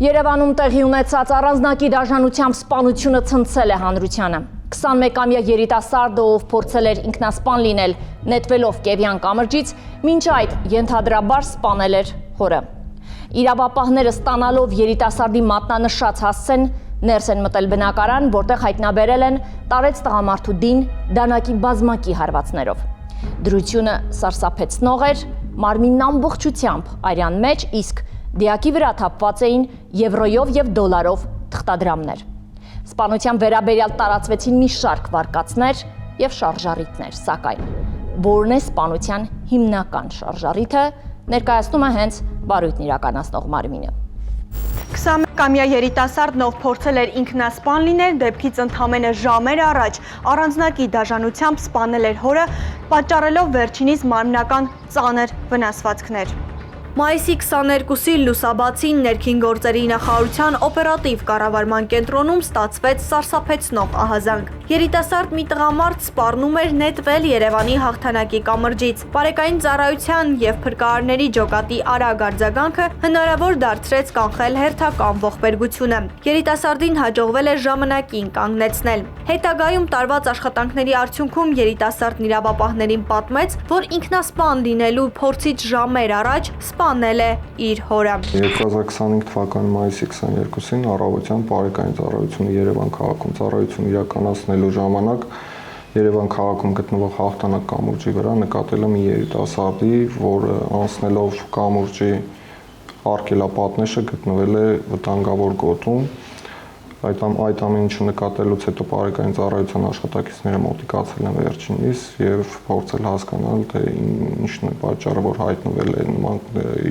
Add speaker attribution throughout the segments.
Speaker 1: Երևանում տեղի ունեցած առանձնակի դաշնությամբ սպանությունը ցնցել է հանրությանը։ 21-ամյա երիտասարդը, ով փորձել էր ինքնասպան լինել, նետվելով Կևյան կամրջից, մինչ այդ ենթադրաբար սպանել էր հորը։ Իրավապահները ստանալով երիտասարդի մատնանշած հասցեն, ներս են մտել բնակարան, որտեղ հայտնաբերել են տարեց տղամարդու դին դանակի բազմակի հարվածներով։ Դրությունը սարսափեցնող էր, մարմինն ամբողջությամբ արյան մեջ, իսկ դիակի վրա թափված էին եվրոյով և դոլարով թղթադրամներ։ Սպանության վերաբերյալ տարածվեցին մի շարք վարկածներ և շարժառիթներ, սակայն որն է սպանության հիմնական շարժառիթը, ներկայացնում է հենց վարույթն իրականացնող մարմինը։
Speaker 2: 21-ամյա երիտասարդն, ով փորձել էր ինքնասպան լինել, դեպքից ընդամենը ժամեր առաջ առանձնակի դաշնությամբ սպանել էր հորը, պատճառելով վերջինիս մարմնական ծանր վնասվածքներ։ Մայիսի 22-ին լուսաբացին ներքին գործերի նախարարության օպերատիվ կառավարման կենտրոնում ստացվեց սարսափեցնող ահազանգ։ Երիտասարդ մի տղամարդ սպառնում էր նետվել Երևանի հաղթանակի կամրջից։ Բարեկային ծառայության և փրկարարների ջոկատի արագ արձագանքը հնարավոր դարձրեց կանխել հերթական ողբերգությունը։ Երիտասարդին հաջողվել է ժամանակին կանգնեցնել։ Հետագայում տարված աշխատանքների արդյունքում երիտասարդն իրավապահներին պատմեց, որ ինքնասպան լինելու փորձից ժամեր առաջ սպանել է իր հորը։
Speaker 3: 2025 թվականի մայիսի 22-ին առավոտյան բարեկային ծառայությունը Երևան քաղաքում ծառայություն իրականացնելու ժամանակ Երևան քաղաքում գտնվող հաղթանակ կամուրջի վրա նկատել եմ մի երիտասարդի, որը անցնելով կամուրջի արգելապատնեշը գտնվել է վտանգավոր գոտում։ Այդ ամեն ինչը նկատելուց հետո բարեկային ծառայության աշխատակիցները մոտիկացել են վերջինիս և փորձել հասկանալ, թե ինչն է պատճառը, որ հայտնվել է նման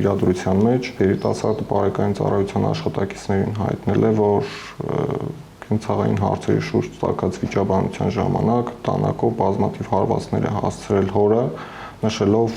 Speaker 3: իրադրության մեջ։ Երիտասարդը բարեկային ծառայության աշխատակիցներին հայտնել է, որ կենցաղային հարցերի շուրջ ծագած վիճաբանության ժամանակ տանակով բազմաթիվ հարվածներ է հասցրել հորը, նշելով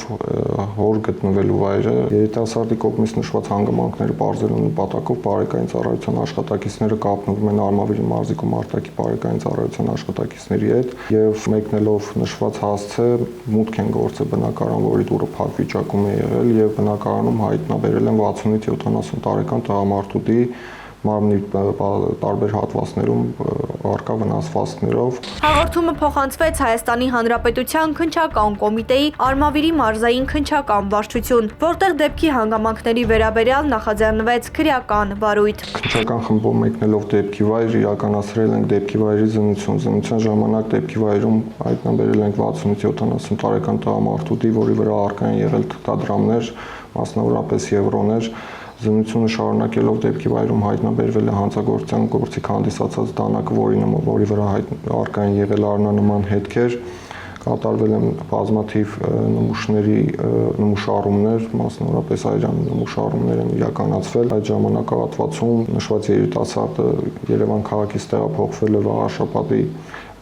Speaker 3: հոր գտնվելու վայրը։ Երիտասարդի կողմից նշված հանգամանքները պարզելու նպատակով բարեկային ծառայության աշխատակիցները կապնվում են Արմավիրի մարզիկում արտակի բարեկային ծառայության աշխատակիցների հետ և մեկնելով նշված հասցե մուտք են գործել բնակարան, որի դուռը փակ վիճակում է եղել և բնակարանում հայտնաբերել են 60-70 տարեկան տղամարդուտի մարմնի տարբեր հատվածներում առկա վնասվածքներով։
Speaker 2: Հաղորդումը փոխանցվեց Հայաստանի Հանրապետության քննչական կոմիտեի Արմավիրի մարզային քննչական վարչություն, որտեղ դեպքի հանգամանքների վերաբերյալ նախաձեռնվեց քրեական վարույթ։
Speaker 3: Քննչական խմբով մեկնելով դեպքի վայր իրականացրել ենք դեպքի վայրի զննություն։ Զննության ժամանակ դեպքի վայրում հայտնաբերել ենք 60-70 տարեկան տղամարդուտի, որի վրա առկա են եղել թղթադրամներ, մասնավորապես եվրոներ։ Զննությունը շարունակելով դեպքի վայրում հայտնաբերվել է հանցագործության գործիք հանդիսացած դանակը, որի վրա առկա են եղել առնանման հետքեր, կատարվել են բազմաթիվ նմուշառումներ, մասնավորապես այրան նմուշառումներ են իրականացվել։ Այդ ժամանակահատվածում նշված երիտասարդը Երևան քաղաքից տեղափոխվել է Վաղարշապատի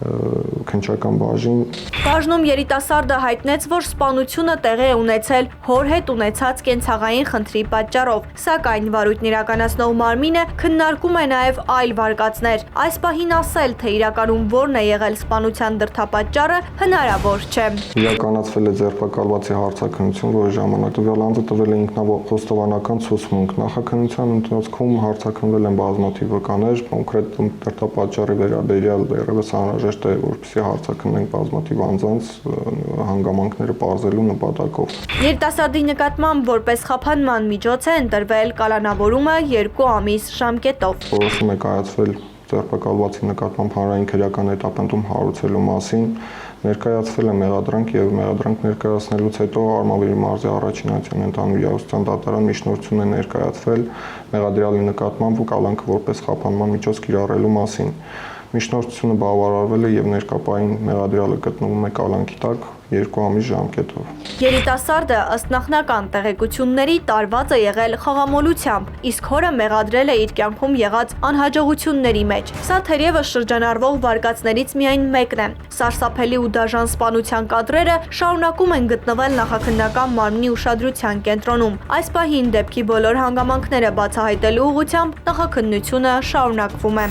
Speaker 3: քննչական բաժին։
Speaker 2: Բաժնում երիտասարդը հայտնեց, որ սպանությունը տեղի է ունեցել հոր հետ ունեցած կենցաղային խնդրի պատճառով, սակայն վարույթն իրականացնող մարմինը քննարկում է նաև այլ վարկածներ։ Այս պահին ասել, թե իրականում որն է եղել սպանության դրդապատճառը, հնարավոր չէ։
Speaker 3: Իրականացվել է ձերբակալվածի հարցաքննություն, որի ժամանակ տվյալ անձը տվել է ինքնախոստովանական ցուցմունք։ Նախաքննության ընթացքում հարցաքննվել են բազմաթիվ վկաներ, կոնկրետ դրդապատճառի վերաբերյալ դեռևս անհրաժեշտ է, որպեսզի հարցաքննենք բազմաթիվ անձանց հանգամանքները պարզելու նպատակով։
Speaker 2: Երիտասարդի նկատմամբ որպես խափանման միջոց է ընտրվել կալանավորումը 2 ամիս ժամկետով։
Speaker 3: Որոշում է կայացվել ձերբակալվածի նկատմամբ հանրային քրեական հետապնդում հարուցելու մասին, ներկայացվել է մեղադրանք և մեղադրանք ներկայացնելուց հետո Արմավիրի մարզի առաջին ատյան ընդհանուր իրավասության դատարան միջնորդություն է ներկայացվել մեղադրյալի նկատմամբ կալանքը որպես խափանման միջոց կիրառելու մասին։ Միջնորդությունը բավարարվել է և ներկապային մեղադրյալը գտնվում է կալանքի տակ 2 ամիս ժամկետով։
Speaker 2: Երիտասարդը ըստ նախնական տեղեկությունների տարված է եղել խաղամոլությամբ, իսկ հորը մեղադրել է իր կյանքում եղած անհաջողությունների մեջ։ Սա թերևս շրջանառվող վարկածներից միայն մեկն է։ Սարսափելի ու դաժան սպանության կադրերը շարունակում են գտնվել նախաքննական մարմնի ուշադրության կենտրոնում։ Այս պահին դեպքի բոլոր հանգամանքները բացահայտելու ուղղությամբ նախաքննությունը շարունակվում է։